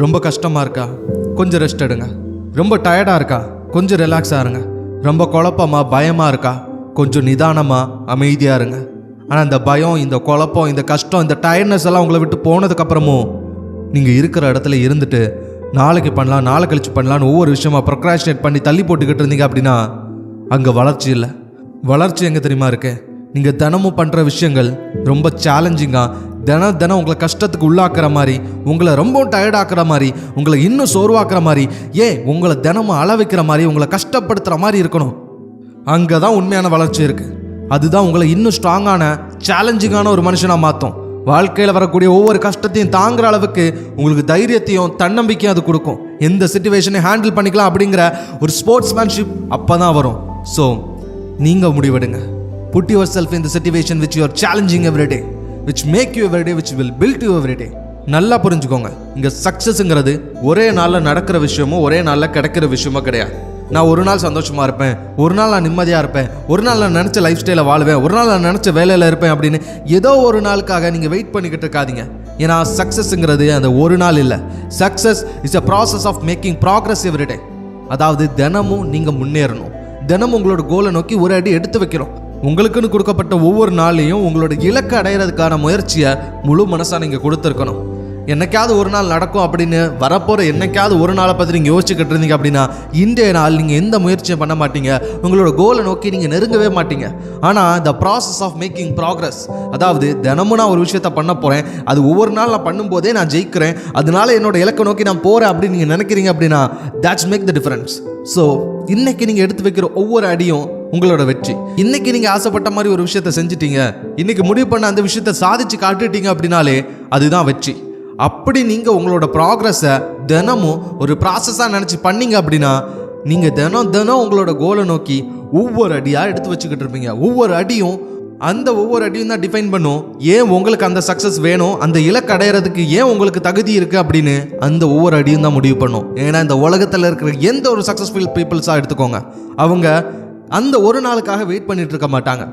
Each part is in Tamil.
ரொம்ப கஷ்டமாக இருக்கா? கொஞ்சம் ரெஸ்ட் எடுங்க. ரொம்ப டயர்டாக இருக்கா? கொஞ்சம் ரிலாக்ஸாக இருங்க. ரொம்ப குழப்பமாக பயமாக இருக்கா? கொஞ்சம் நிதானமாக அமைதியாக இருங்க. ஆனால் இந்த பயம், இந்த குழப்பம், இந்த கஷ்டம், இந்த டயர்ட்னஸ் எல்லாம் உங்களை விட்டு போனதுக்கப்புறமும் நீங்கள் இருக்கிற இடத்துல இருந்துட்டு நாளைக்கு பண்ணலாம், நாளை கழிச்சு பண்ணலான்னு ஒவ்வொரு விஷயமா ப்ரொக்ராஸ்டினேட் பண்ணி தள்ளி போட்டுக்கிட்டு இருந்தீங்க அப்படின்னா அங்கே வளர்ச்சி இல்லை. வளர்ச்சி எங்கே தெரியுமா இருக்கு? நீங்கள் தினமும் பண்ணுற விஷயங்கள் ரொம்ப சேலஞ்சிங்காக தினம் உங்களை கஷ்டத்துக்கு உள்ளாக்குற மாதிரி, உங்களை ரொம்ப டயர்டாக்குற மாதிரி, உங்களை இன்னும் சோர்வாக்குற மாதிரி, உங்களை தினமும் அள வைக்கிற மாதிரி, உங்களை கஷ்டப்படுத்துகிற மாதிரி இருக்கணும். அங்கே தான் உண்மையான வளர்ச்சி இருக்குது. அதுதான் உங்களை இன்னும் ஸ்ட்ராங்கான சேலஞ்சிங்கான ஒரு மனுஷனாக மாற்றும். வாழ்க்கையில் வரக்கூடிய ஒவ்வொரு கஷ்டத்தையும் தாங்குற அளவுக்கு உங்களுக்கு தைரியத்தையும் தன்னம்பிக்கையும் அது கொடுக்கும். எந்த சிச்சுவேஷனை ஹேண்டில் பண்ணிக்கலாம் அப்படிங்கிற ஒரு ஸ்போர்ட்ஸ்மேன்ஷிப் அப்போ தான் வரும். ஸோ நீங்கள் முடிவெடுங்க. Put yourself in the situation which you are challenging every day, which make you every day, which will build you every day. நல்லா புரிஞ்சுக்கோங்க, இங்கே சக்ஸஸ்ங்கிறது ஒரே நாளில் நடக்கிற விஷயமோ ஒரே நாளில் கிடைக்கிற விஷயமோ கிடையாது. நான் ஒரு நாள் சந்தோஷமாக இருப்பேன், ஒரு நாள் நான் நிம்மதியாக இருப்பேன், ஒரு நாள் நான் நினச்ச லைஃப் ஸ்டைலை வாழ்வேன், ஒரு நாள் நான் நினச்ச வேலையில் இருப்பேன் அப்படின்னு ஏதோ ஒரு நாளுக்காக நீங்கள் வெயிட் பண்ணிக்கிட்டு இருக்காதீங்க. ஏன்னா சக்ஸஸ்ங்கிறது அந்த ஒரு நாள் இல்லை. Success is a process of making progress every day. அதாவது தினமும் நீங்கள் முன்னேறணும், தினமும் உங்களோட கோலை நோக்கி ஒரு அடி எடுத்து வைக்கிறோம். உங்களுக்குன்னு கொடுக்கப்பட்ட ஒவ்வொரு நாளையும் உங்களோட இலக்கை அடையிறதுக்கான முயற்சியை முழு மனசாக நீங்கள் கொடுத்துருக்கணும். என்னைக்காவது ஒரு நாள் நடக்கும் அப்படின்னு வரப்போகிற என்னைக்காவது ஒரு நாளை பற்றி நீங்கள் யோசிச்சுக்கிட்டு இருந்தீங்க அப்படின்னா இன்றைய நாள் நீங்கள் எந்த முயற்சியும் பண்ண மாட்டீங்க, உங்களோட கோலை நோக்கி நீங்கள் நெருங்கவே மாட்டீங்க. ஆனால் the process of making progress, அதாவது தினமும் நான் ஒரு விஷயத்த பண்ண போகிறேன், அது ஒவ்வொரு நாள் நான் பண்ணும்போதே நான் ஜெயிக்கிறேன், அதனால என்னோட இலக்கை நோக்கி நான் போகிறேன் அப்படின்னு நீங்கள் நினைக்கிறீங்க அப்படின்னா that's make the difference. So இன்னைக்கு நீங்கள் எடுத்து வைக்கிற ஒவ்வொரு அடியும் உங்களோட வெற்றி. இன்னைக்கு நீங்க ஆசைப்பட்ட மாதிரி ஒரு விஷயத்த செஞ்சிட்டீங்க, இன்னைக்கு முடிவு பண்ண அந்த விஷயத்த சாதிச்சு காட்டுட்டீங்க அப்படின்னாலே அதுதான் வெற்றி. அப்படி நீங்க உங்களோட ப்ராக்ரஸை தினமும் ஒரு ப்ராசஸா நினைச்சு பண்ணீங்க அப்படின்னா நீங்க தினம் உங்களோட கோலை நோக்கி ஒவ்வொரு அடியா எடுத்து வச்சுக்கிட்டு இருப்பீங்க. ஒவ்வொரு அடியும் தான் டிஃபைன் பண்ணும் ஏன் உங்களுக்கு அந்த சக்ஸஸ் வேணும், அந்த இலக்கு அடையிறதுக்கு ஏன் உங்களுக்கு தகுதி இருக்கு அப்படின்னு அந்த ஒவ்வொரு அடியும் தான் முடிவு பண்ணும். ஏன்னா இந்த உலகத்தில் இருக்கிற எந்த ஒரு சக்ஸஸ்ஃபுல் பீப்புள்ஸாக எடுத்துக்கோங்க, அவங்க அந்த ஒரு நாளுக்காக வெயிட் பண்ணிட்டு இருக்க மாட்டாங்க.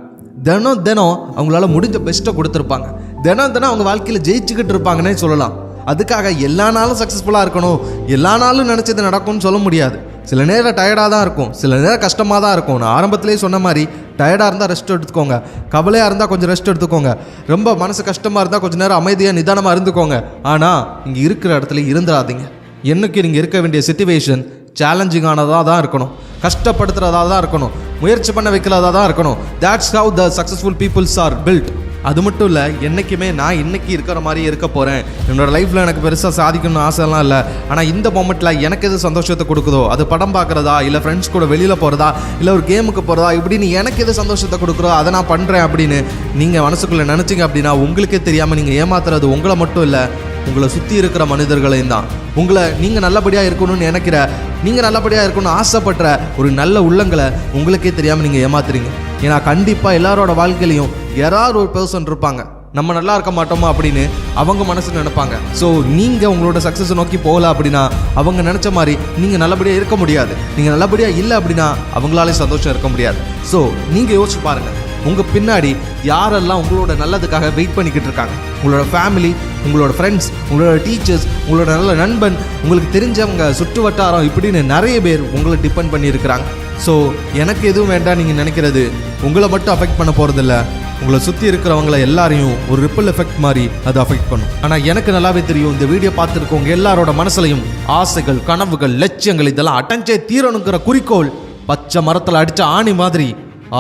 தினம் அவங்களால முடிஞ்ச பெஸ்ட்டை கொடுத்துருப்பாங்க. தினம் அவங்க வாழ்க்கையில் ஜெயிச்சுக்கிட்டு இருப்பாங்கன்னே சொல்லலாம். அதுக்காக எல்லா நாளும் சக்ஸஸ்ஃபுல்லாக இருக்கணும், எல்லா நாளும் நினச்சது நடக்கும்னு சொல்ல முடியாது. சில நேரம் டயர்டாக தான் இருக்கும், சில நேரம் கஷ்டமாக தான் இருக்கும். நான் ஆரம்பத்திலே சொன்ன மாதிரி டயர்டாக இருந்தால் ரெஸ்ட் எடுத்துக்கோங்க, கவலையாக இருந்தால் கொஞ்சம் ரெஸ்ட் எடுத்துக்கோங்க, ரொம்ப மனசு கஷ்டமாக இருந்தால் கொஞ்சம் நேரம் அமைதியாக நிதானமாக இருந்துக்கோங்க. ஆனால் இங்கே இருக்கிற இடத்துல இருந்துடாதீங்க. என்னைக்கு நீங்கள் இருக்க வேண்டிய சிச்சுவேஷன் சேலஞ்சிங்கானதாக தான் இருக்கணும், கஷ்டப்படுத்துகிறதா தான் இருக்கணும், முயற்சி பண்ண வைக்கிறதா தான் இருக்கணும். That's how the successful peoples are built. அது மட்டும் இல்லை, என்றைக்குமே நான் இன்னைக்கு இருக்கிற மாதிரி இருக்க போகிறேன், என்னோடய லைஃப்பில் எனக்கு பெருசாக சாதிக்கணும்னு ஆசைலாம் இல்லை, ஆனால் இந்த மொமெண்ட்டில் எனக்கு எது சந்தோஷத்தை கொடுக்குதோ, அது படம் பார்க்குறதா, இல்லை ஃப்ரெண்ட்ஸ் கூட வெளியில் போகிறதா, இல்லை ஒரு கேமுக்கு போகிறதா, இப்படின்னு எனக்கு எது சந்தோஷத்தை கொடுக்குறோ அதை நான் பண்ணுறேன் அப்படின்னு நீங்கள் மனசுக்குள்ளே நினச்சிங்க அப்படின்னா உங்களுக்கே தெரியாமல் நீங்கள் ஏமாத்துறது உங்களை மட்டும் இல்லை, உங்களை சுற்றி இருக்கிற மனிதர்களையும் தான். உங்களை நீங்கள் நல்லபடியாக இருக்கணும்னு நினைக்கிற, நீங்கள் நல்லபடியாக இருக்கணும்னு ஆசைப்படுற ஒரு நல்ல உள்ளங்களை உங்களுக்கே தெரியாமல் நீங்கள் ஏமாத்துறீங்க. ஏன்னா கண்டிப்பாக எல்லாரோட வாழ்க்கையிலையும் யாராவது ஒரு பர்சன் இருப்பாங்க, நம்ம நல்லா இருக்க மாட்டோமா அப்படின்னு அவங்க மனசு நினைப்பாங்க. ஸோ நீங்கள் உங்களோட சக்ஸஸை நோக்கி போகல அப்படின்னா அவங்க நினச்ச மாதிரி நீங்கள் நல்லபடியாக இருக்க முடியாது. நீங்கள் நல்லபடியாக இல்லை அப்படின்னா அவங்களாலே சந்தோஷம் இருக்க முடியாது. ஸோ நீங்கள் யோசிச்சு பாருங்கள், உங்கள் பின்னாடி யாரெல்லாம் உங்களோட நல்லதுக்காக வெயிட் பண்ணிக்கிட்டு இருக்காங்க. உங்களோட ஃபேமிலி, உங்களோட ஃப்ரெண்ட்ஸ், உங்களோட டீச்சர்ஸ், உங்களோட நல்ல நண்பன், உங்களுக்கு தெரிஞ்சவங்க, சுற்று வட்டாரம், இப்படின்னு நிறைய பேர் உங்களை டிபெண்ட் பண்ணி இருக்கிறாங்க. ஸோ எனக்கு எதுவும் வேண்டாம் நீங்கள் நினைக்கிறது உங்களை மட்டும் அஃபெக்ட் பண்ண போகிறதில்ல, உங்களை சுற்றி இருக்கிறவங்கள எல்லாரையும் ஒரு ரிப்பிள் எஃபெக்ட் மாதிரி அது அஃபெக்ட் பண்ணும். ஆனால் எனக்கு நல்லாவே தெரியும், இந்த வீடியோ பார்த்துருக்கவங்க எல்லாரோட மனசுலையும் ஆசைகள், கனவுகள், லட்சியங்கள் இதெல்லாம் அடைஞ்சே தீரணுங்கிற குறிக்கோள் பச்சை மரத்தில் அடித்த ஆணி மாதிரி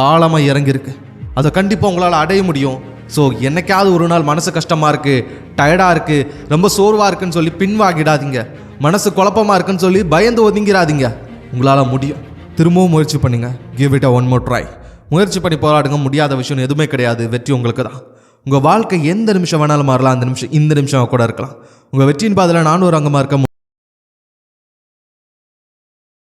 ஆழமாக இறங்கியிருக்கு. அதை கண்டிப்பாக உங்களால் அடைய முடியும். ஸோ என்னைக்காவது ஒரு நாள் மனசு கஷ்டமாக இருக்குது, டயர்டாக இருக்குது, ரொம்ப சோர்வாக இருக்குன்னு சொல்லி பின்வாங்கிடாதீங்க, மனசு குழப்பமாக இருக்குன்னு சொல்லி பயந்து ஒதுங்கிறாதீங்க. உங்களால் முடியும். திரும்பவும் முயற்சி பண்ணுங்க. Give it a one more try. முயற்சி பண்ணி போராடுங்க. முடியாத விஷயம் எதுவுமே கிடையாது. வெற்றி உங்களுக்கு தான். உங்கள் வாழ்க்கை எந்த நிமிஷம் வேணாலும் மாறலாம். அந்த நிமிஷம் இந்த நிமிஷம் கூட இருக்கலாம். உங்கள் வெற்றியின் பாதையில் நானும் ஒரு அங்கமாக இருக்க